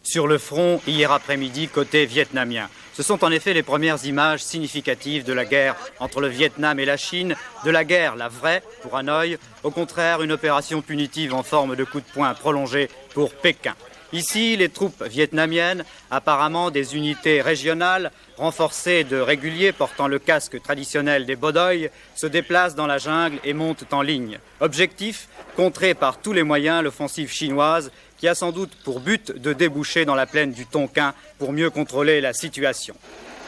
sur le front hier après-midi côté vietnamien. Ce sont en effet les premières images significatives de la guerre entre le Vietnam et la Chine, de la guerre, la vraie, pour Hanoï, au contraire une opération punitive en forme de coup de poing prolongé pour Pékin. Ici, les troupes vietnamiennes, apparemment des unités régionales, renforcées de réguliers portant le casque traditionnel des Bodoï, se déplacent dans la jungle et montent en ligne. Objectif, contrer par tous les moyens l'offensive chinoise qui a sans doute pour but de déboucher dans la plaine du Tonkin pour mieux contrôler la situation.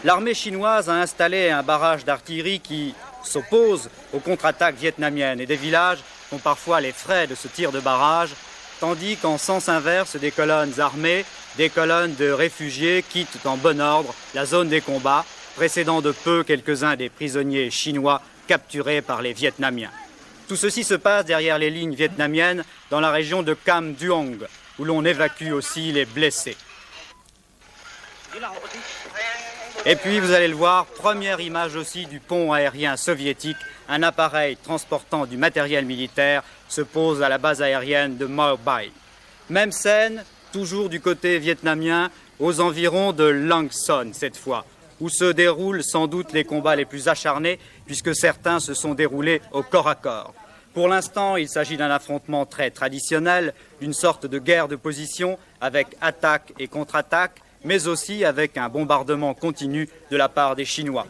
L'armée chinoise a installé un barrage d'artillerie qui s'oppose aux contre-attaques vietnamiennes et des villages ont parfois les frais de ce tir de barrage, tandis qu'en sens inverse, des colonnes armées, des colonnes de réfugiés quittent en bon ordre la zone des combats, précédant de peu quelques-uns des prisonniers chinois capturés par les Vietnamiens. Tout ceci se passe derrière les lignes vietnamiennes dans la région de Cam Duong, où l'on évacue aussi les blessés. Et puis, vous allez le voir, première image aussi du pont aérien soviétique. Un appareil transportant du matériel militaire se pose à la base aérienne de Mao Bai. Même scène, toujours du côté vietnamien, aux environs de Lang Son cette fois, où se déroulent sans doute les combats les plus acharnés, puisque certains se sont déroulés au corps à corps. Pour l'instant, il s'agit d'un affrontement très traditionnel, d'une sorte de guerre de position, avec attaque et contre-attaque, mais aussi avec un bombardement continu de la part des Chinois.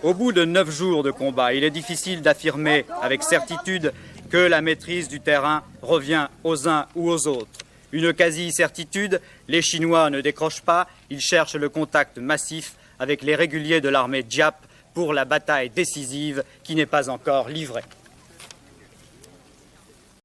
Au bout de 9 jours de combat, il est difficile d'affirmer avec certitude que la maîtrise du terrain revient aux uns ou aux autres. Une quasi-certitude, les Chinois ne décrochent pas, ils cherchent le contact massif avec les réguliers de l'armée Giap pour la bataille décisive qui n'est pas encore livrée.